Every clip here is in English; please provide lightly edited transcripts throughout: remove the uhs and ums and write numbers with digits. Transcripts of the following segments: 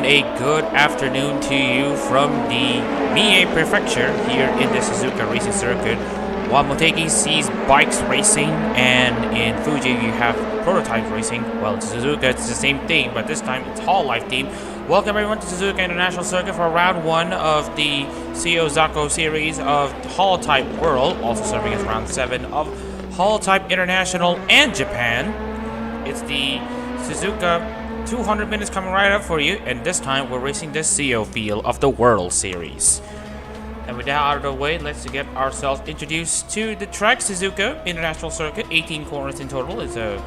and a good afternoon to you from the Mie Prefecture here in the Suzuka racing circuit. While Motegi sees bikes racing, and in Fuji you have prototype racing. Well, in Suzuka it's the same thing, but this time it's HoloType team. Welcome everyone to Suzuka International Circuit for round 1 of the Tsuyo Zako series of HoloType World, also serving as round 7 of HoloType International and Japan. It's the Suzuka 200 minutes coming right up for you, and this time we're racing the Tsuyo field of the World Series. And with that out of the way, let's get ourselves introduced to the track. Suzuka International Circuit, 18 corners in total. It's a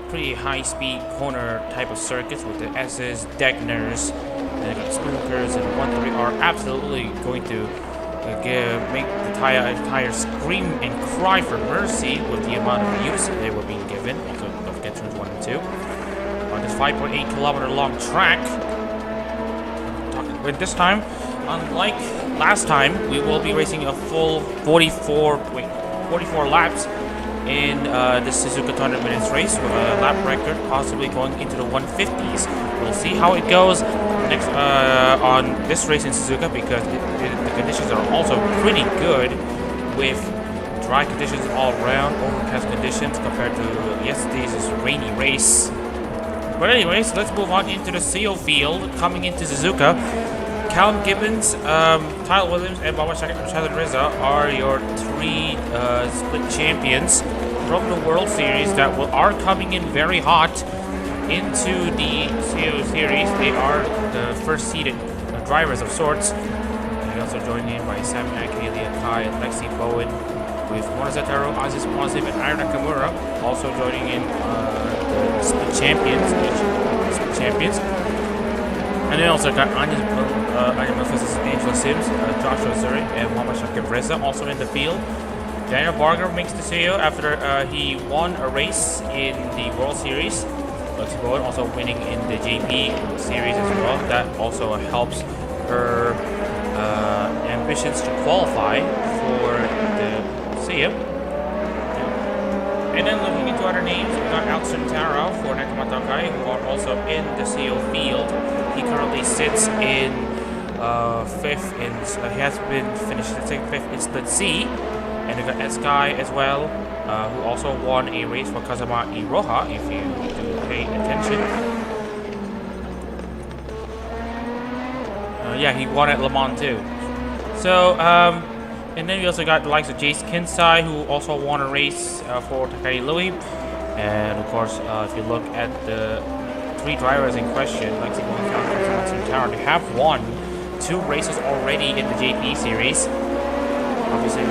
pretty high-speed corner type of circuits with the S's, Degners, and Spookers, and 1-3 are absolutely going to make the tires scream and cry for mercy with the amount of use they were being given. Also, don't forget turns 1 and 2. On this 5.8 kilometer long track, with this time, unlike last time, we will be racing a full 44 laps in the Suzuka 200 minutes race with a lap record possibly going into the 150s. We'll see how it goes next on this race in Suzuka, because the conditions are also pretty good with dry conditions all around, overcast conditions compared to yesterday's rainy race. But anyways, let's move on into the Tsuyo field. Coming into Suzuka, Callum Gibbons, Tyler Williams, and Baba Shahid Reza are your 3 split champions from the World Series that are coming in very hot into the Tsuyo series. They are the first seeded drivers of sorts. And also joined in by Sam Ake, Leah Kai, and Lexi Bowen, with Mona Zataro, Aziz Mwazib, and Ira Nakamura also joining in the split champions, And then also got Anya Memphis, Angela Sims, Joshua Zuri, and Muhammad Shakib Reza also in the field. Daniel Barger makes the Tsuyo after he won a race in the World Series. Lexi Bowen also winning in the JP series as well. That also helps her ambitions to qualify for the Tsuyo. And then looking into other names, we got Alson Taro for Nakamata Kai, who are also in the Tsuyo field. He currently sits in 5th in, he has been finished at 5th in Split C. And we got S-Guy as well, who also won a race for Kazama Iroha, if you do pay attention. Yeah, he won at Le Mans too. So, and then we also got the likes of Jace Kinsai, who also won a race for Takagi Louis. And of course, if you look at the 3 drivers in question, like Taro, they have won 2 races already in the JP series. Obviously, we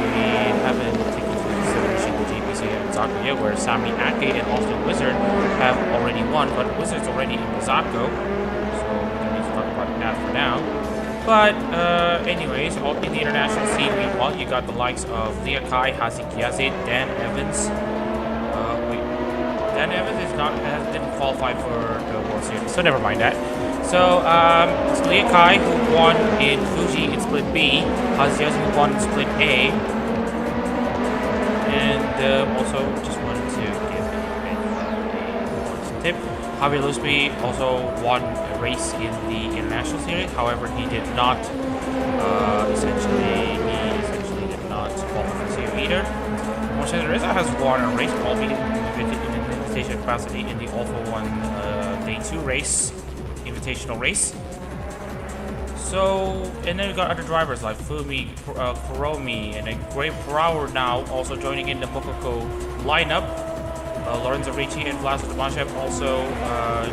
haven't taken into consideration the JP series in Zako yet, where Sami Ake and Austin Wizard have already won, but Wizard's already in the Zako, so we don't need to talk about that for now. But anyways, in the international scene, meanwhile, you got the likes of Leah Kai, Hazi Kiaze, Dan Evans. Dan Evans didn't qualify for the World Series, so never mind that. So it's Leah Kai who won in Fuji in Split B, Hazi Kiaze who won in Split A, and also just wanted to give a tip. Javier Lusby also won a race in the International Series. However, he did not essentially did not qualify for Tsuyo either. Moshe Reza has won a race, albeit in invitation capacity, in the All for One Day 2 race, invitational race. So, and then we got other drivers like Fumi Kuromi and Gray Brower now also joining in the Bokoko lineup. Lorenzo Ricci and Vlasto Tomashev also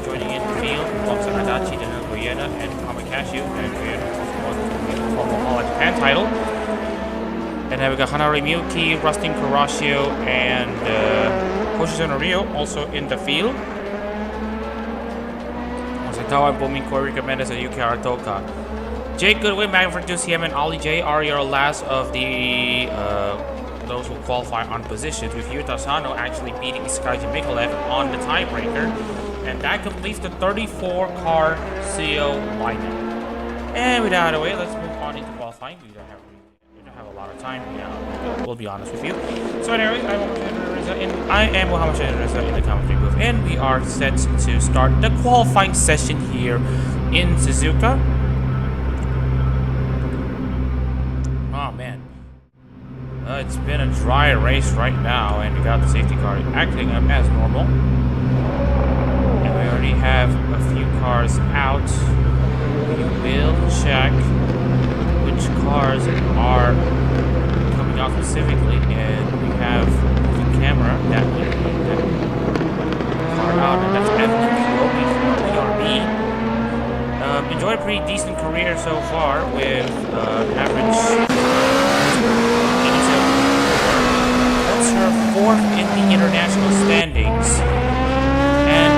joining in the field, alongside Adachi, Daniel Goyena, and Kamakashu, and Goyena also won the former All Japan title. And then we got Hanari Miyuki, Rustin Caraccio, and Hoshizuna Rio also in the field. Tawa and Bomi, Corey Mendes, and Yuki Aratoka. Jake Goodwin, Magnificent CM, and Ollie J are your last of the those who qualify on positions, with Yuta Sano actually beating Skyji Mikalev on the tiebreaker. And that completes the 34-car Tsuyo lineup. And with that out of the way, let's move on into qualifying. We don't have a lot of time. Yeah, we'll be honest with you. So anyways, I am Muhammad Shahid Reza in the commentary booth, and we are set to start the qualifying session here in Suzuka. Oh man. It's been a dry race right now, and we got the safety car acting up as normal. And we already have a few cars out. We will check which cars are coming out specifically, and we have the camera that will lead that car out, and that's Evan Kuromi from ERB. Enjoyed a pretty decent career so far with average 87. That's her fourth in the international standings. And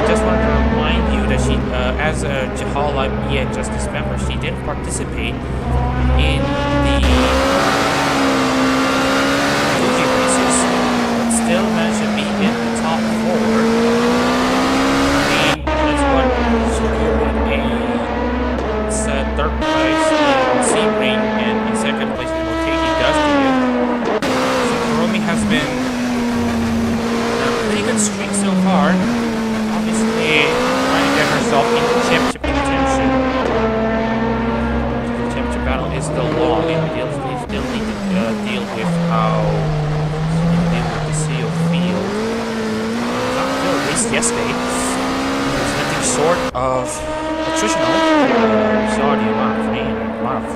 just wanted to remind you that she, as a HoloType Justice member, she did participate in the Fuji races, but still managed to be in the top 4. That's what secured a third place in Sebring and in second place in Motegi does to you. So Kuromi has been a pretty good streak so far. Obviously, trying to get herself into championship contention. The championship battle is still long, and we still need to deal with how the Tsuyo field. Not really raced yesterday. There's nothing short of attritional. We saw the amount of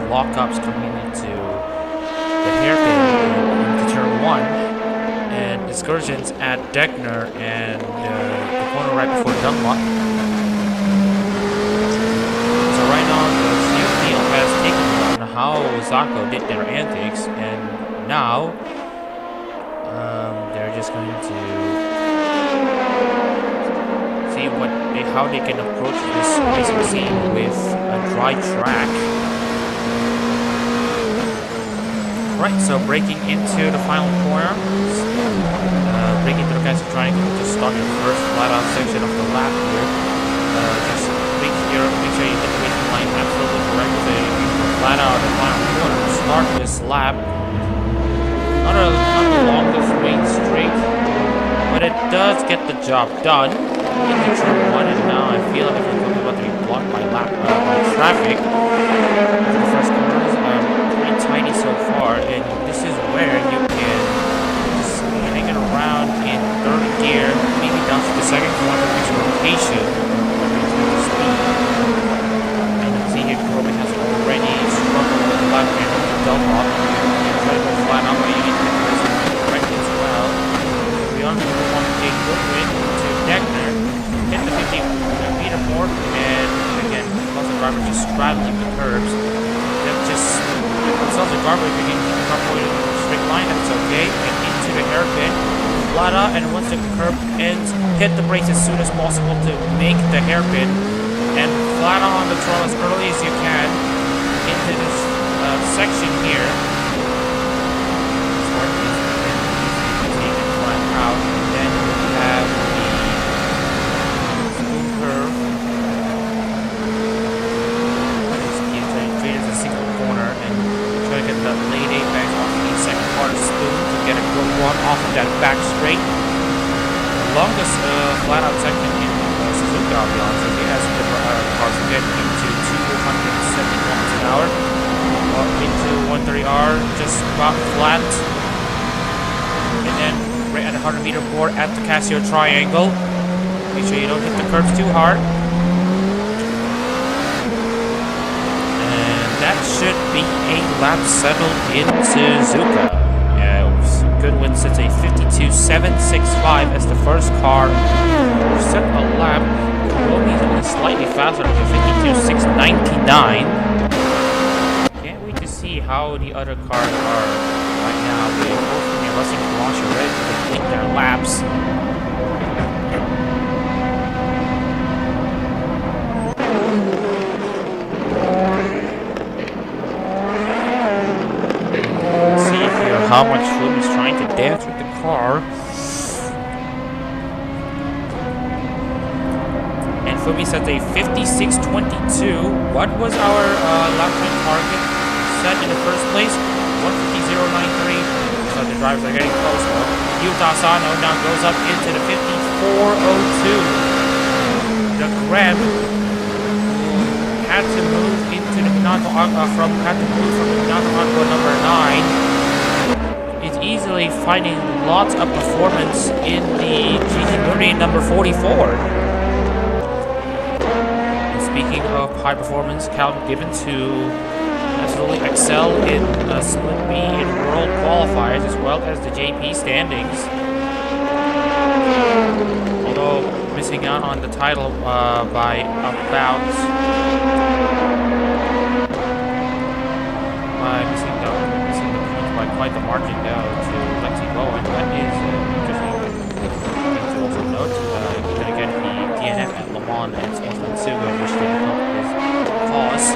lockups coming into the hairpin into turn 1, and excursions at Degner and the corner right before Dunlop. So right now the Tsuyo field has taken on how Zako did their antics, and now they're just going to see how they can approach this racing scene with a dry track. Right, so breaking into the final corner, breaking through the Cancer Triangle to start your first flat-out section of the lap here. Just make sure you hit the racing line absolutely correct, so you can go flat out the final corner to start this lap. Not the longest main streak, but it does get the job done. Into turn 1, and now I feel like it's about to be blocked by traffic. The first corners are pretty tiny so far, and this is where you can just hang it around in third gear, maybe down to the second corner to reach rotation. And you can see here Kuromi has already struggled with the left hand of the double up. You try to go flat out, but you need to get this correct as well. Beyond the 1K footprint to Degner. Hit the 50-meter mark, and again, because the driver just straddling the curbs, that just themselves a garbage. If you can keep the car pointed in a straight line, that's okay. Get into the hairpin, flat out, and once the curb ends, hit the brakes as soon as possible to make the hairpin, and flat out on the throttle as early as you can into this section here. This work is taken flat out, and then we have the late apex off the second part of spoon to get a good run off of that back straight. The longest flat-out section in Suzuka, I'll be honest with you, as the cars get into 270 miles an hour, into 130R, just about flat, and then right at the 100-meter board at the Casio triangle. Make sure you don't hit the curves too hard. That should be a lap settled in Suzuka. Good win sets a 52.765 as the first car set a lap. Kuromi is only slightly faster than 52.699. Can't wait to see how the other cars are right now. They are both in the Racing Blanche ready to complete their laps. How much Flume is trying to dance with the car. And Fumi set a 56.22. What was our lap time target set in the first place? 150.093. So the drivers are getting close. Yuta Asano now goes up into the 54.02. The Grab had to move into the Minato from the Minato Aqua number 9. Is easily finding lots of performance in the GT Muri number 44. And speaking of high performance, Calvin Gibbons, who absolutely excel in Split B in World Qualifiers as well as the JP standings. Although missing out on the title by about missing the points by quite the margin though to Lexi Bowen. That is interesting thing to also note. Then again, the DNF at Le Mans and Sportsman Tsuyo, which didn't help his cause.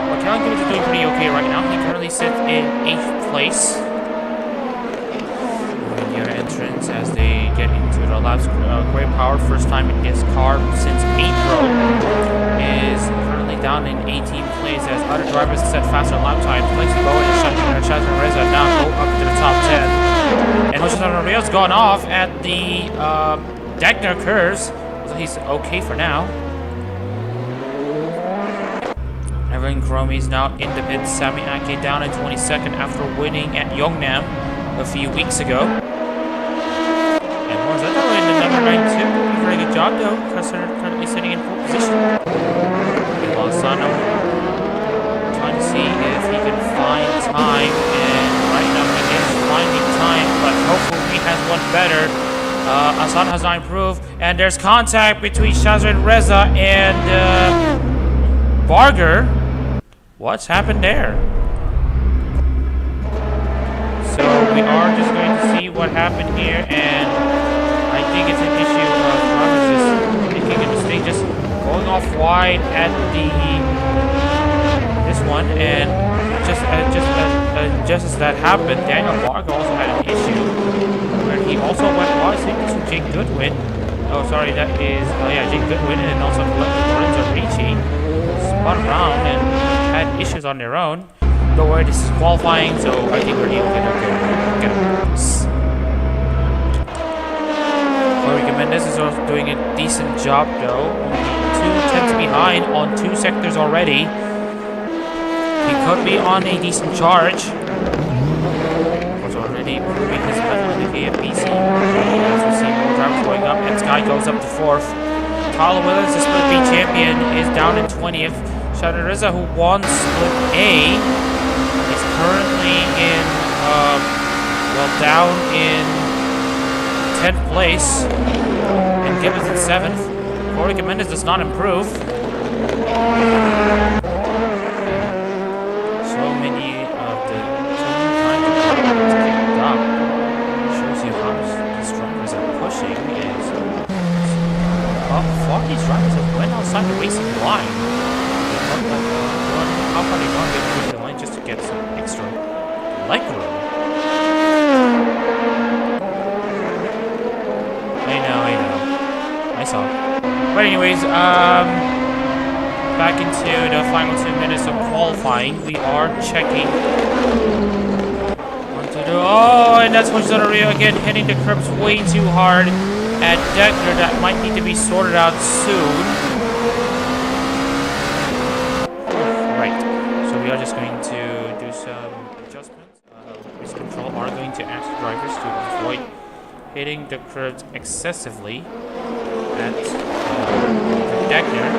But Calvin Gibbons is doing pretty okay right now. He currently sits in 8th place. Entrance as they get into the laps. Great Power, first time in his car since April, is currently down in 18th place as other drivers set faster lap times. Lexi Bowen and Shazan Reza now go up to the top 10. And Hoshizan Rio's gone off at the Dagner curves, so he's okay for now. Evan Kromi's now in the pits. Sami Ake down in 22nd after winning at Yongnam a few weeks ago. In the number 9 too, doing a very good job though, currently sitting in pole position. Lozano trying to see if he can find time, and right now he is finding time, but hopefully he has one better. Asano has not improved, and there's contact between Shazran Reza and Barger. What's happened there? So we are just going to see what happened here, and I think it's an issue of drivers just making a mistake, just going off wide at this one, and just as that happened, Daniel Barger also had an issue where he also went wide to Jake Goodwin. Oh, sorry, that is Jake Goodwin, and also Lorenzo Ricci spun around and had issues on their own. Don't worry, this is qualifying, so I think we're going to get a Mendes is also doing a decent job though. Only 2 tenths behind on 2 sectors already. He could be on a decent charge. Was already proving his level in the KFBC. As we see more drivers going up, and Sky goes up to 4th. Tyler Williams, the Split B champion, is down in 20th. Shadar Reza, who won Split A, is currently in down in 10th place, and Gibbons in 7th. Corey Mendes does not improve. So many times kicked up. Shows you how these drivers are pushing. Is far these drivers have went outside the racing line. How far they gone get through the line just to get some extra leg room? I saw. But anyways, back into the final 2 minutes of qualifying. We are checking. And that's Hoshizan again hitting the curbs way too hard at Degner. That might need to be sorted out soon. Right. So we are just going to do some adjustments. Race control are going to ask drivers to avoid hitting the curbs excessively at Degner.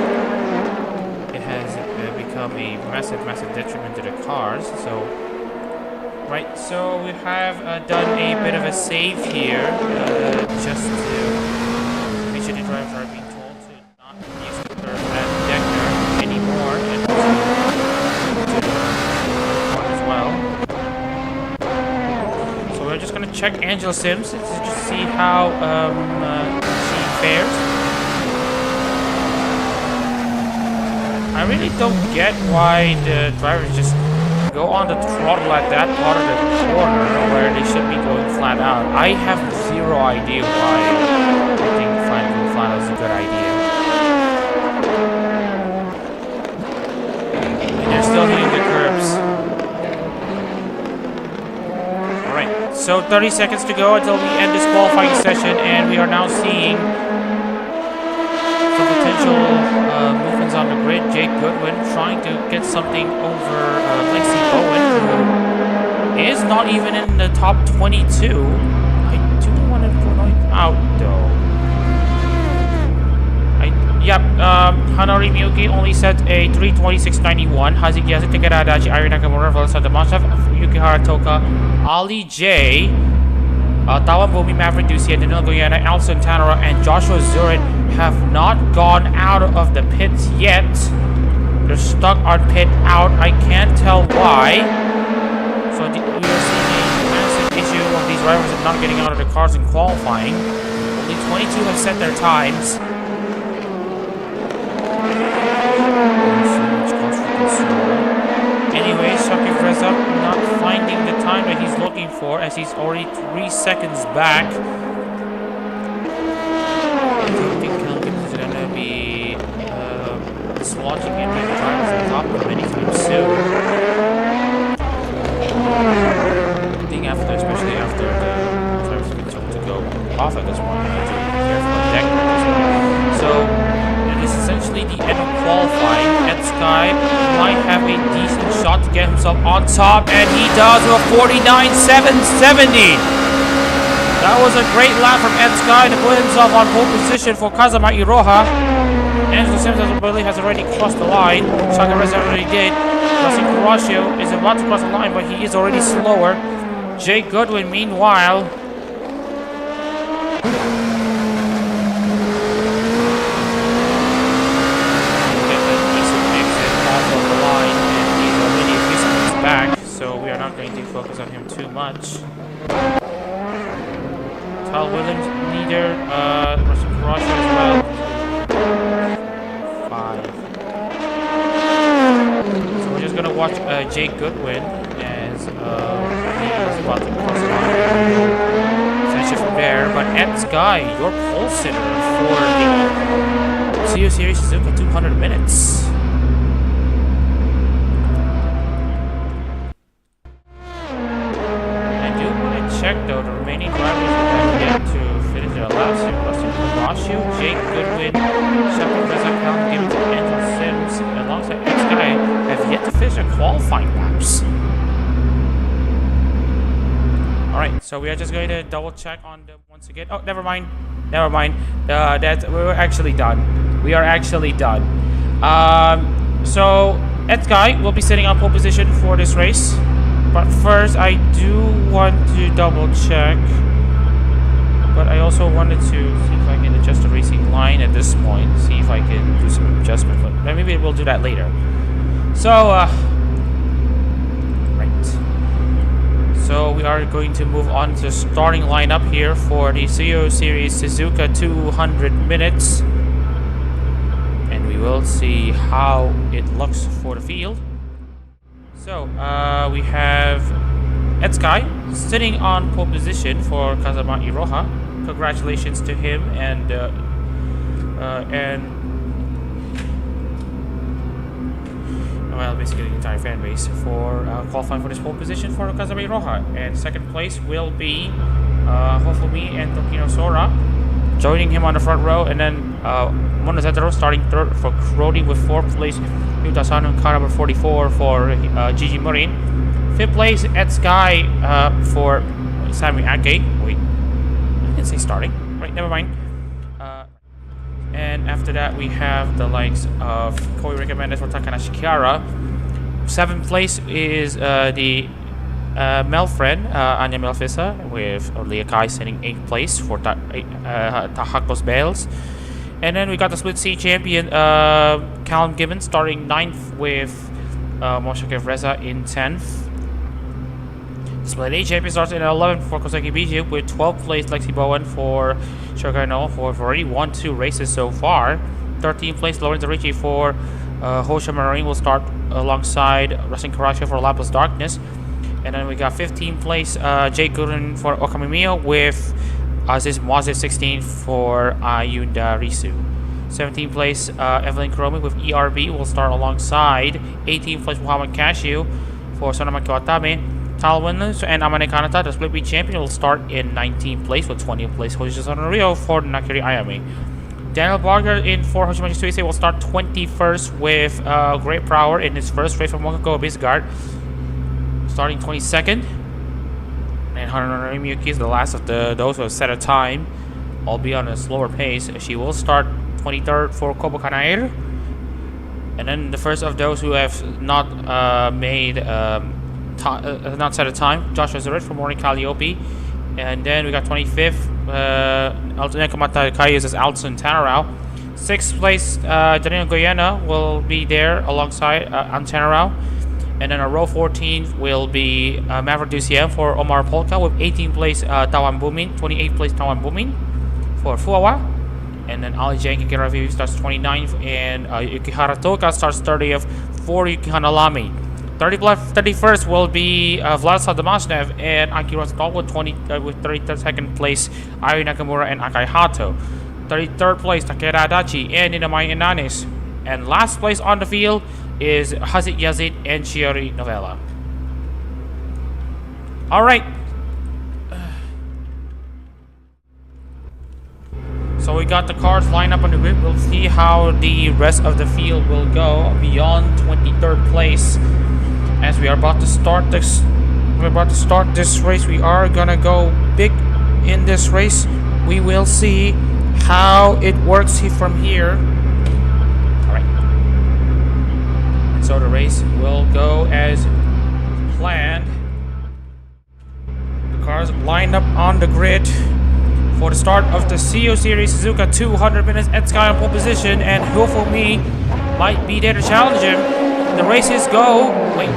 It has become a massive detriment to the cars. So we have done a bit of a save here, just to make sure the drivers are being told to not use the curve at Degner anymore, and also to the corner as well. So we're just going to check Angela Sims to just see how she fares. I really don't get why the drivers just go on the throttle at that part of the corner where they should be going flat out. I have zero idea why I think going flat out is a good idea. And they're still hitting the curbs. Alright, so 30 seconds to go until we end this qualifying session, and we are now seeing some potential movements on on the grid. Jake Goodwin trying to get something over Lexi Bowen, who is not even in the top 22. I do want to point out though. Hanori Miyuki only set a 3:26.91. Hazuki Yasuke, Takeda Adachi, Iri Nakamura, Valsada Monsaf, Yukihara Toka, Ali J, Tawan Bumi, Maverick Ducia, Danilo Guyana, Alson Tanara, and Joshua Zurin have not gone out of the pits yet. They're stuck on pit out. I can't tell why. So we are seeing a massive issue of these drivers of not getting out of the cars in qualifying. Only 22 have set their times. Anyway, Shakir Reza not finding the time that he's looking for, as he's already 3 seconds back. I don't think Calvin is going to be dislodging any of the drivers on top of him anytime soon. I think after, especially after the drivers have been told to go off at this point, you need to be careful on deck. So it is essentially the end of qualifying. Ed Sky might have a decent shot to get himself on top, and he does with a 49.770. That was a great lap from Ed Sky to put himself on pole position for Kazama Iroha. Angelo Sims, I believe, has already crossed the line. Shaka Reza already did. Rossi Kurashio is about to cross the line, but he is already slower. Jake Goodwin, meanwhile, back, so we are not going to focus on him too much. Tal Williams, neither. Russell Crusher as well. 5. So we're just gonna watch Jake Goodwin as he's about to cross the line. Finish it from there. But Ed Sky, your pole sitter for the Tsuyo Series Suzuka 200 minutes. Check though, the remaining drivers have yet to finish their laps. Russell Kurashio, Jake Goodwin, Shepard Reza, Calvin Gibbons, and Angel Sims, alongside X Guy, have yet to finish their qualifying laps. Alright, so we are just going to double check on them once again. Oh, never mind. We're actually done. We are actually done. So X Guy will be sitting on pole position for this race. But first, I do want to double check. But I also wanted to see if I can adjust the racing line at this point. See if I can do some adjustment. But maybe we'll do that later. So, right. So we are going to move on to the starting lineup here for the Tsuyo Series Suzuka 200 minutes. And we will see how it looks for the field. So, we have Ed Sky sitting on pole position for Kazama Iroha. Congratulations to him and well, basically the entire fan base for qualifying for this pole position for Kazama Iroha. And second place will be Hofumi and Tokino Sora, joining him on the front row, and then Monozetaro starting third for Crody with fourth place. Yutasano and car number 44 for Gigi Murin. Fifth place at Sky for Sammy Ake. Wait, I didn't say starting. Right, never mind. And after that, we have the likes of Koi recommended for Takanashi Kiara. Seventh place is the Melfriend, Anya Melfisa, with Leah Kai sitting 8th place for Tahako's Bales. And then we got the Split C champion, Callum Gibbons, starting 9th with Moshake Reza in 10th. Split A champion starts in 11th for Koseki Biju, with 12th place Lexi Bowen for Shogai No, who have already won 2 races so far. 13th place Lorenzo Ricci for Hosha Marine will start alongside Racing Karashi for Lapis Darkness. And then we got 15th place Jake Goodwin for Okamimiya, with Aziz Mwazif 16th for Ayunda Risu. 17th place Evelyn Kuromi with ERB will start alongside 18th place Muhammad Cashew for Sonamaki Watame. Tal Winlands and Amane Kanata, the Split B champion, will start in 19th place, with 20th place Hoshi Sonorio for Nakiri Ayame. Daniel Barger in for Hoshimachi Suisei will start 21st with Great Power in his first race from Wakako Bisgard, starting 22nd. And Hananori Miyuki is the last of those who have set a time, albeit on a slower pace. She will start 23rd for Kobo Kanaeru. And then the first of those who have not not set a time, Joshua Zurich from Morning Calliope. And then we got 25th, Nekomata Kai uses Alton Tanarao. 6th place, Danilo Goyena will be there alongside Antanarao. And then a row 14 will be Maverick Ducien for Omar Polka with 18th place Tawan Bumin, 28th place Tawan Bumin for Fuawa. And then Ali Janki Kiravi starts 29th, and Yukihara Toka starts 30th for Yukihana Lami. 31st will be Vladislav Damashnev and Akira Stoll with 32nd place Ayu Nakamura and Akai Hato. 33rd place Takeda Adachi and Inamai Inanis. And last place on the field is Hazit Yazid and Shiori Novella. Alright. So we got the cars lined up on the grid. We'll see how the rest of the field will go beyond 23rd place. As we are about to start this, race. We are gonna go big in this race. We will see how it works from here. Alright. So the race will go as planned. The cars lined up on the grid for the start of the Tsuyo Series Suzuka 200 minutes at Sky on pole position, and Hofumi might be there to challenge him. The races go. Wait.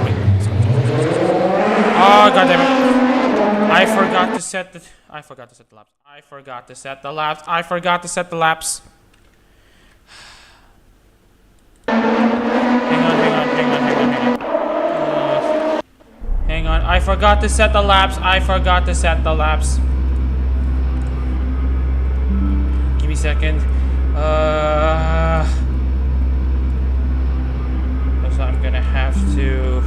Oh, goddammit. I forgot to set the laps. Hang on. I forgot to set the laps. Give me a second. So I'm gonna have to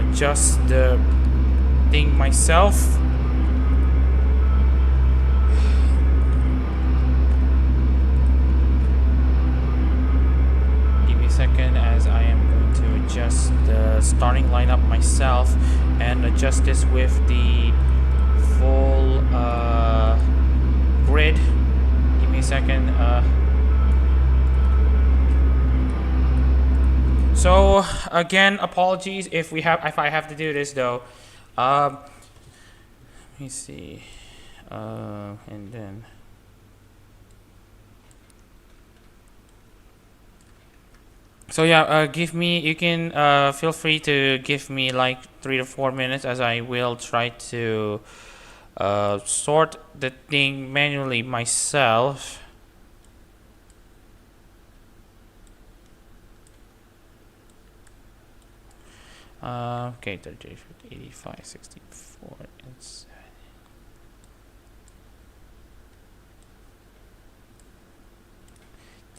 adjust the thing myself. Give me a second as I am going to adjust the starting lineup myself and adjust this with the full grid. Give me a second. So again, apologies if I have to do this though. Let me see. And then so yeah, you can feel free to give me like 3 to 4 minutes as I will try to sort the thing manually myself. Okay, 30, 50, 85, 64, and 7.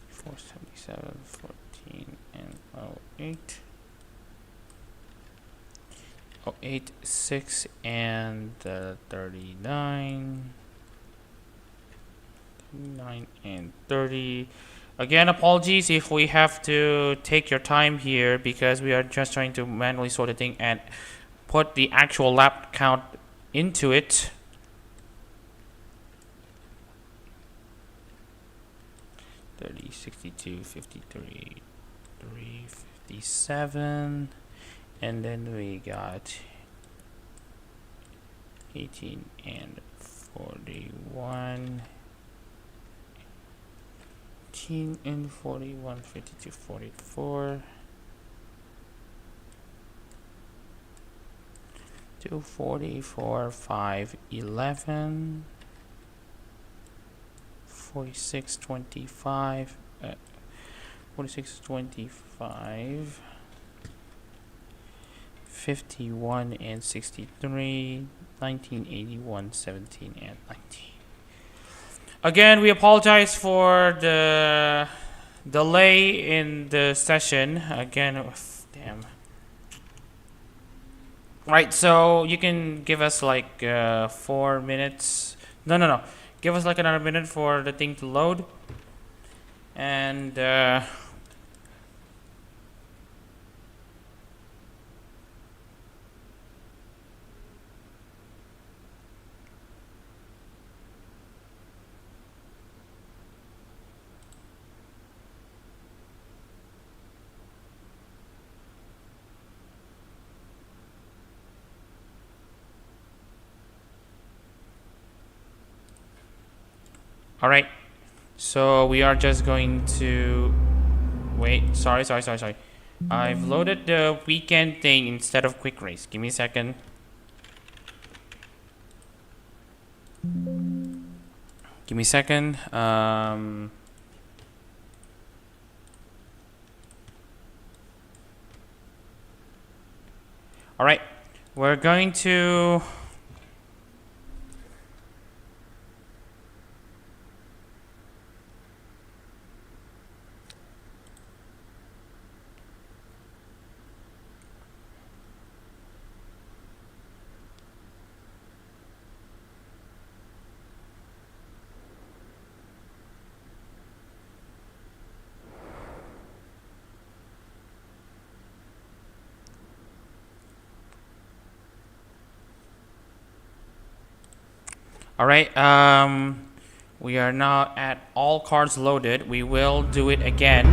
4, 77, 14, and 08. 08, 6, and 39. 39 and 30. Again, apologies if we have to take your time here because we are just trying to manually sort the thing and put the actual lap count into it. (30, 62, 53, 357), and then we got 18 and 41. 18 and 41, 52, 44, 244, 5, 11, 46, 25, 46, 25, 51 and 63, 1981, 17 and 19. Again, we apologize for the delay in the session. Again, damn. Right, so you can give us like 4 minutes. No. Give us like another minute for the thing to load. And all right, so we are just going to wait. Sorry. I've loaded the weekend thing instead of quick race. Give me a second. All right, we're going to. All right, we are now at all cards loaded. We will do it again.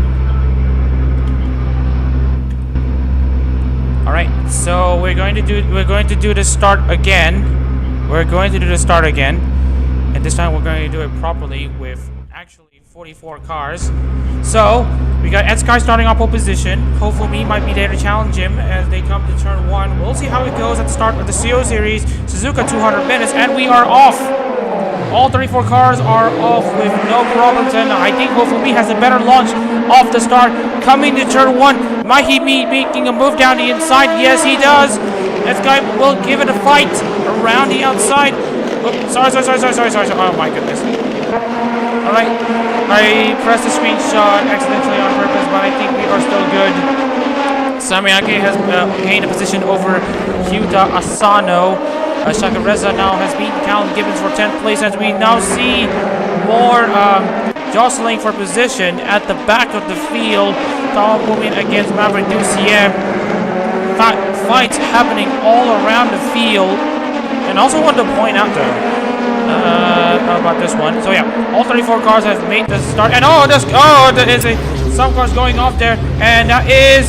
All right, so we're going to do the start again. And this time we're going to do it properly with actually 44 cars. So we got Ed Sky starting on pole position. Hopefully, might be there to challenge him as they come to turn 1. We'll see how it goes at the start of the Tsuyo series. Suzuka 200 minutes, and we are off. All 34 cars are off with no problems, and I think hopefully has a better launch off the start. Coming to turn 1, might he be making a move down the inside? Yes, he does. This guy will give it a fight around the outside. Oh, sorry. Oh my goodness. All right, I pressed the screenshot accidentally on purpose, but I think we are still good. Samiake has gained a position over Hyuta Asano. Shaka Reza now has beaten Calvin Gibbons for 10th place, as we now see more jostling for position at the back of the field. Tom moving against Maverick Ducier. Fights happening all around the field. And also want to point out though, about this one. So yeah, all 34 cars have made the start. And there is some cars going off there. And that is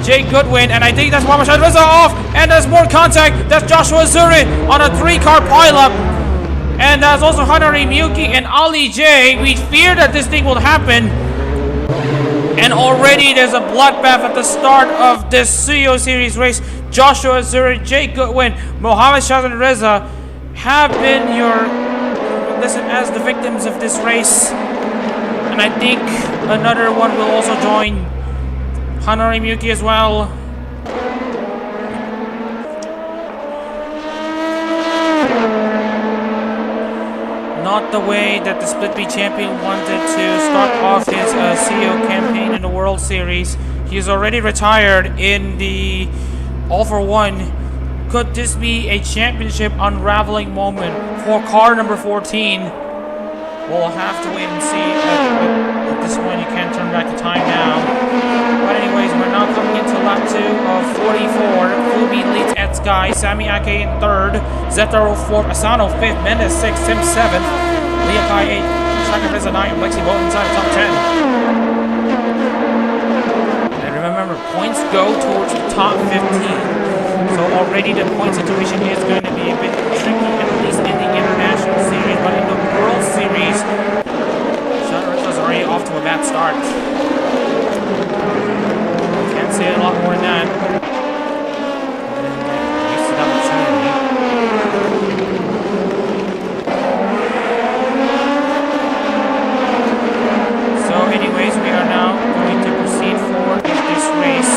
Jay Goodwin, and I think that's Mohamed Reza off, and there's more contact. That's Joshua Zuri on a 3-car pileup, and that's also Hanari Miyuki and Ali J. We fear that this thing will happen, and already there's a bloodbath at the start of this Tsuyo series race. Joshua Zuri, Jay Goodwin, Mohamed Shazan Reza have been listed as the victims of this race, and I think another one will also join. Hanari Miyuki as well. Not the way that the Split B champion wanted to start off his CEO campaign in the World Series. He is already retired in the All for One. Could this be a championship unraveling moment for car number 14? We'll have to wait and see. At this point, you can't turn back the time now. But anyways, we're now coming into lap 2 of 44. Fubi leads at Sky, Sami Ake in 3rd, Zetaro 4th, Asano 5th, Mendes 6th, Tim 7th, Liakai 8th, Shaka Reza 9th, Lexi Bolt inside the top 10. And remember, points go towards the top 15. So already the point situation is going to be a bit tricky, at least in the International Series, but in the World Series, Shaka Reza's already off to a bad start. Can't say a lot more than that. Wasted opportunity. So anyways, we are now going to proceed forward with this race.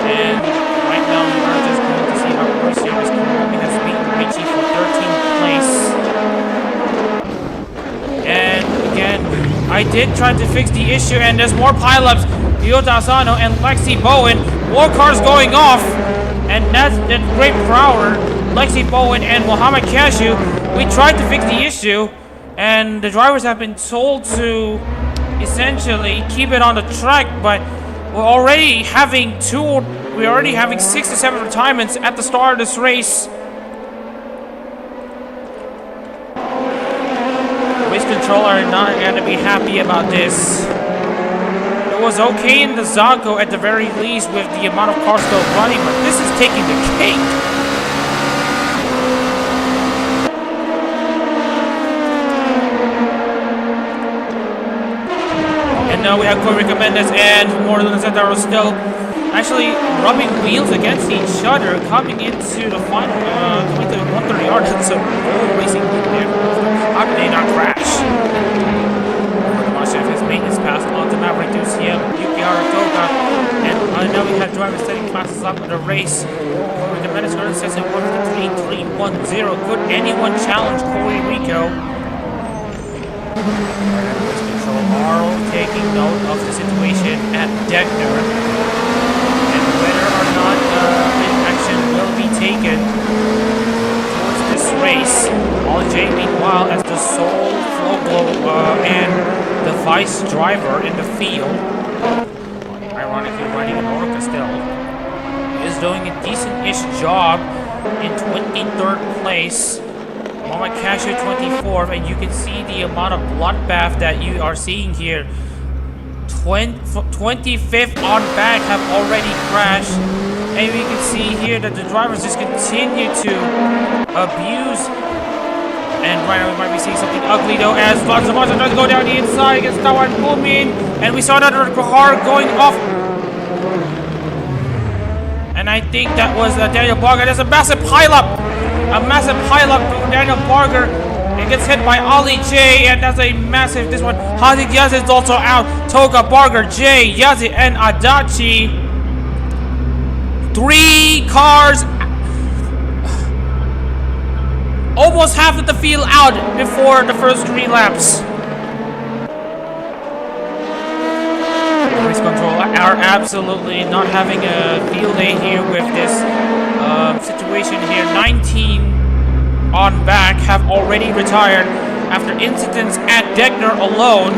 And right now we are just going to see how World Series Konami has beaten Richie for 13th place. And again, I did try to fix the issue, and there's more pileups. Ryota Asano and Lexi Bowen, more cars going off, and that's great power. Lexi Bowen and Mohamed Cashew, we tried to fix the issue, and the drivers have been told to essentially keep it on the track, but we're already having 6 to 7 retirements at the start of this race. Race control are not going to be happy about this. It was okay in the Zako at the very least with the amount of cars still running, but this is taking the cake. And now we have Corey Recommenders and more than that are still actually rubbing wheels against each other, coming into the final 130 yards. It's a racing there. How did they not crash? Chef his maintenance pass on to Maverick Duciem, Yukihara Toga, and now we have drivers setting classes up in the race. The Menace Garden says it 153.310. Could anyone challenge Corey Rico? Race control are taking note of the situation at Deckner, and whether or not action will be taken towards this race. J, meanwhile, as the sole Flogo and the vice driver in the field, ironically riding an Orca still, is doing a decent-ish job in 23rd place. Mama Cashew 24th, and you can see the amount of bloodbath that you are seeing here. 25th on back have already crashed, and we can see here that the drivers just continue to abuse. And right now we might be seeing something ugly though, as lots of monsters tries to go down the inside against Tower and Booming, and we saw another car going off. And I think that was Daniel Barger. There's a massive pileup from Daniel Barger. It gets hit by Ollie J, and that's a massive. This one, Hazik Yazid is also out. Toga, Barger, J, Yazid, and Adachi. 3 cars. Almost half of the field out before the first 3 laps. Race control are absolutely not having a field day here with this situation here. 19 on back have already retired after incidents at Deckner alone.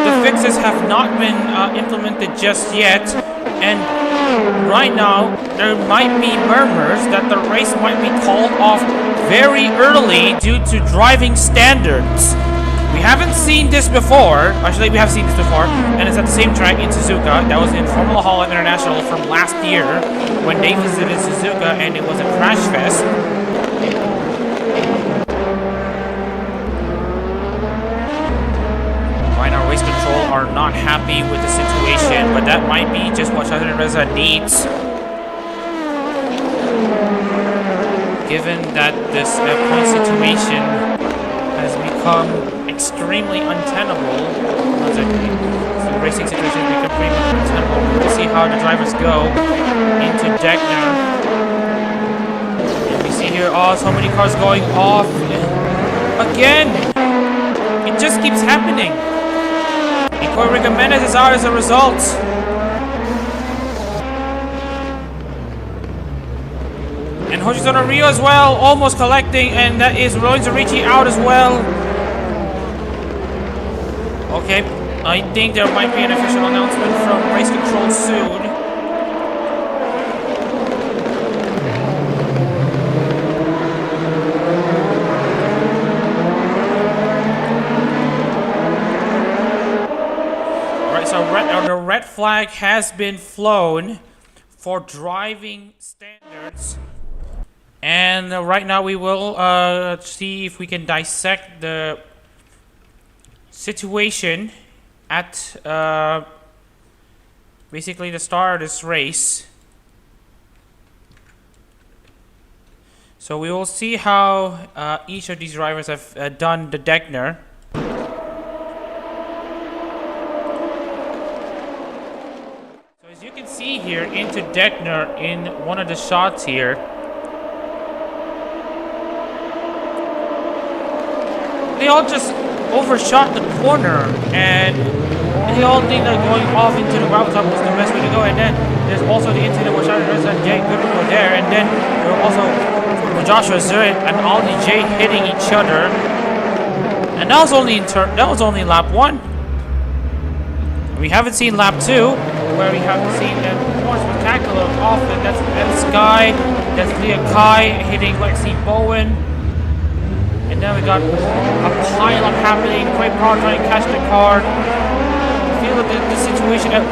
The fixes have not been implemented just yet, and right now there might be murmurs that the race might be called off very early due to driving standards. We haven't seen this before. Actually, we have seen this before, and it's at the same track in Suzuka. That was in Formula Hall International from last year when they visited Suzuka, and it was a crash fest. Right now, race control are not happy with the situation, but that might be just what Reza needs. Given that this point situation has become extremely untenable, the racing situation has become pretty much untenable. We'll see how the drivers go into Deckner. And we see here, oh, so many cars going off. Again, it just keeps happening. And Corey Recommended is out as a result. And Hoshizano Rio as well, almost collecting, and that is Lorenzo Ricci out as well. Okay, I think there might be an official announcement from race control soon. Alright, so the red flag has been flown for driving standards. And right now we will see if we can dissect the situation at basically the start of this race. So we will see how each of these drivers have done the Deckner. So as you can see here into Deckner in one of the shots here, they all just overshot the corner, and they all think that going off into the gravel top was the best way to go. And then there's also the incident where Charlie Reza and Jay Goodman were there, and then there were also Joshua Zurich and Aldi J hitting each other. And that was only lap 1. We haven't seen lap 2, where we have seen a more spectacular often. That's Sky, that's Leah Kai hitting Lexi Bowen. And then we got a pile-up happening. Quite Power trying to catch the car. I feel that the situation at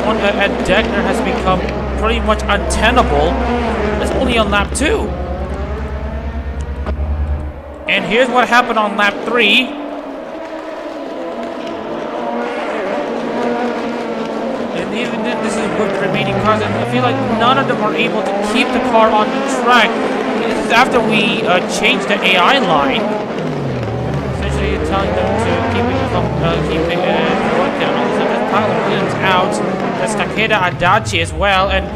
Deckner has become pretty much untenable. That's only on lap 2. And here's what happened on lap 3. And even then, this is with remaining cars, and I feel like none of them are able to keep the car on the track. This is after we changed the AI line, essentially telling them to keep it down. Also, there's Tyler Williams out. There's Takeda Adachi as well, and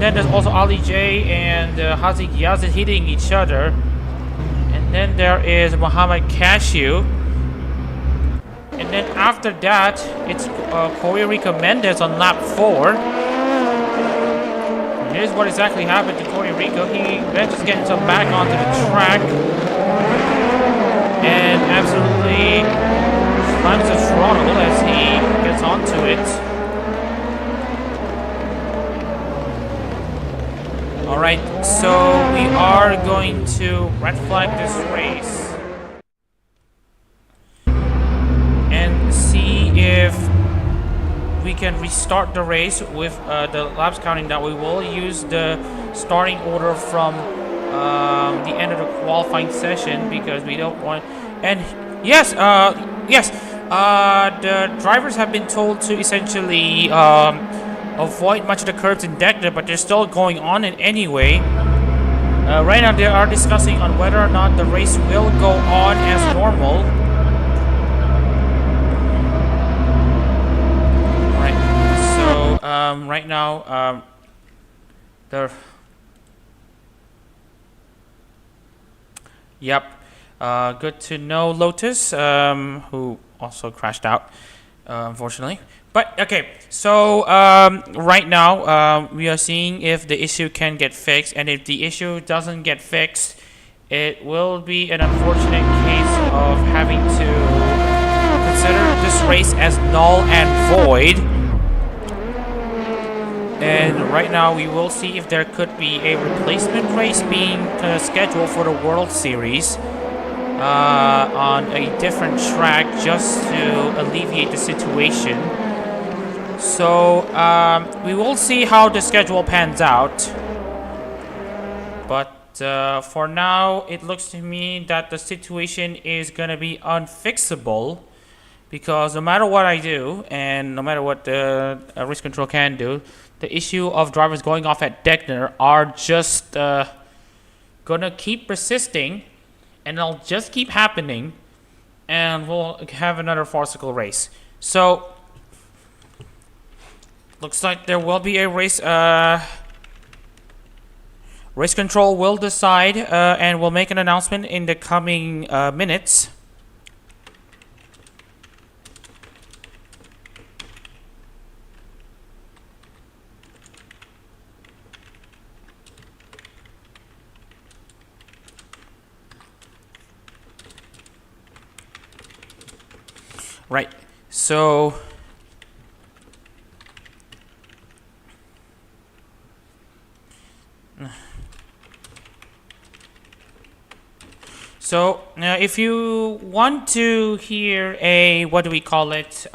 then there's also Ali J and Hazik Yazid hitting each other. And then there is Muhammad Cashew. And then after that, it's Koirika Mendez on lap 4. And here's what exactly happened to Koirika. He manages to get himself back onto the track and absolutely slams the throttle as he gets onto it. Alright, so we are going to red flag this race and see if we can restart the race with the laps counting. That we will use the starting order from the end of the qualifying session, because we don't want. And yes, the drivers have been told to essentially avoid much of the curbs in Deckner, but they're still going on in anyway. Right now they are discussing on whether or not the race will go on as normal. Right now, good to know Lotus, who also crashed out, unfortunately. But okay, so right now we are seeing if the issue can get fixed, and if the issue doesn't get fixed, it will be an unfortunate case of having to consider this race as null and void. And right now we will see if there could be a replacement race being scheduled for the World Series on a different track, just to alleviate the situation. So we will see how the schedule pans out. But for now, it looks to me that the situation is going to be unfixable, because no matter what I do, and no matter what the race control can do, the issue of drivers going off at Deckner are just gonna keep persisting, and it'll just keep happening, and we'll have another farcical race. So looks like there will be a race. Race control will decide and will make an announcement in the coming minutes. Right, so if you want to hear a, what do we call it,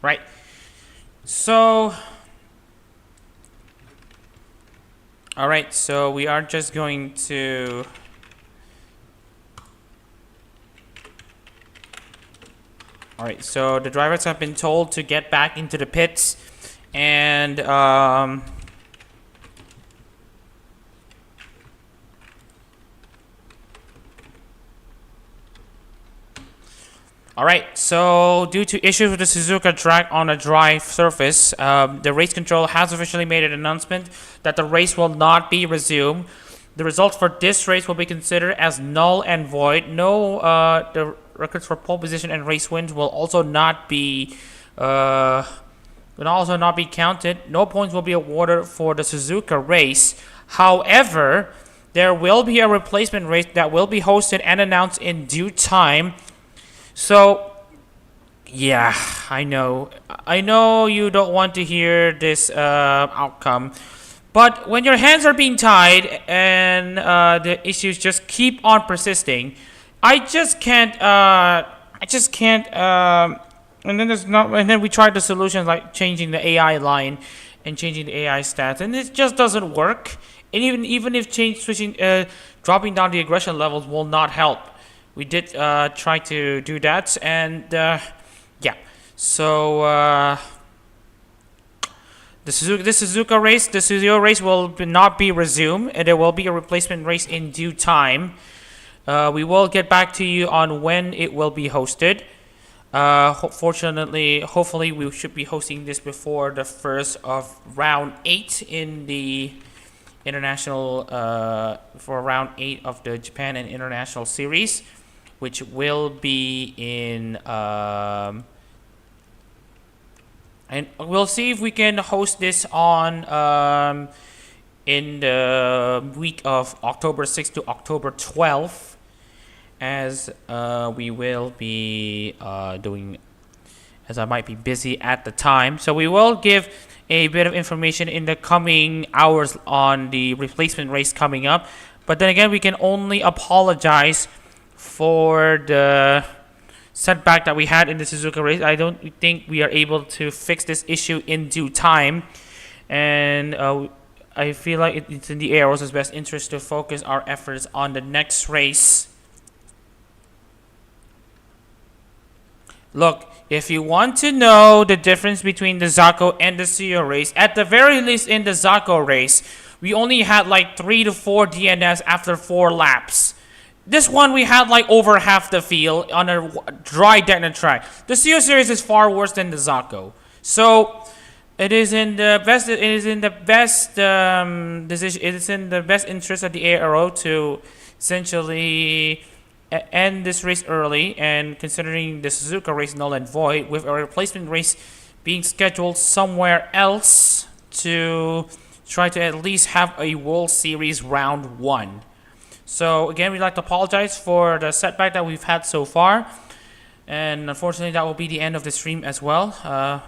right, so alright, so we are just going to alright, so the drivers have been told to get back into the pits, and alright, so due to issues with the Suzuka track on a dry surface, the race control has officially made an announcement that the race will not be resumed. The results for this race will be considered as null and void. No, the records for pole position and race wins will also not be will also not be counted. No points will be awarded for the Suzuka race. However, there will be a replacement race that will be hosted and announced in due time. So, yeah, I know you don't want to hear this outcome. But when your hands are being tied and the issues just keep on persisting, I just can't. And then we tried the solutions like changing the AI line and changing the AI stats, and it just doesn't work. And even if dropping down the aggression levels will not help. We did try to do that, and yeah. So. The Suzuka race, the Tsuyo race will not be resumed, and there will be a replacement race in due time. We will get back to you on when it will be hosted. Hopefully, we should be hosting this before the first of round 8 in the international, for round 8 of the Japan and International Series, which will be in. And we'll see if we can host this on in the week of October 6th to October 12th, as we will be doing, as I might be busy at the time. So we will give a bit of information in the coming hours on the replacement race coming up. But then again, we can only apologize for the setback that we had in the Suzuka race. I don't think we are able to fix this issue in due time, and I feel like it's in the ARO's best interest to focus our efforts on the next race. Look, if you want to know the difference between the Zako and the Tsuyo race, at the very least in the Zako race, we only had like 3 to 4 DNFs after 4 laps. This one we had like over half the field on a dry dead track. The Tsuyo series is far worse than the Zako. So it is in the best decision. It is in the best interest of the ARO to essentially end this race early, and considering the Suzuka race null and void, with a replacement race being scheduled somewhere else to try to at least have a World Series round 1. So again, we'd like to apologize for the setback that we've had so far, and unfortunately that will be the end of the stream as well.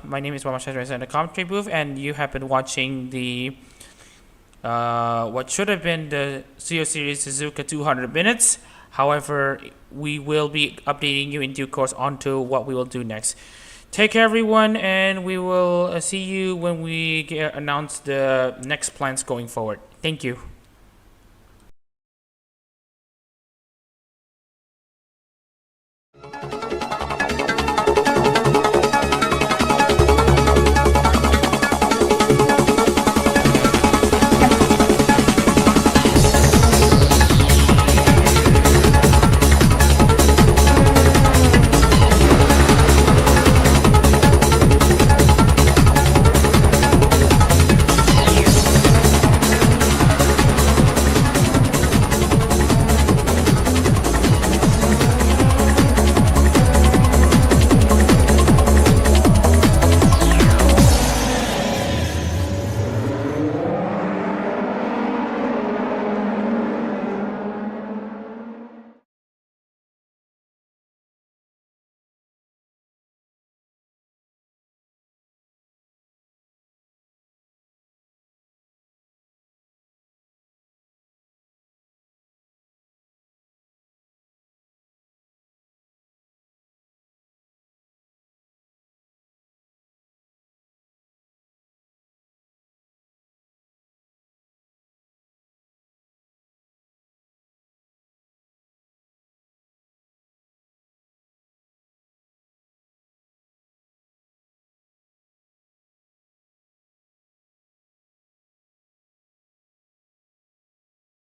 My name is Wamashadra in the commentary booth, and you have been watching the what should have been the Tsuyo Series Suzuka 200 minutes. However, we will be updating you in due course onto what we will do next. Take care, everyone, and we will see you when we announce the next plans going forward. Thank you.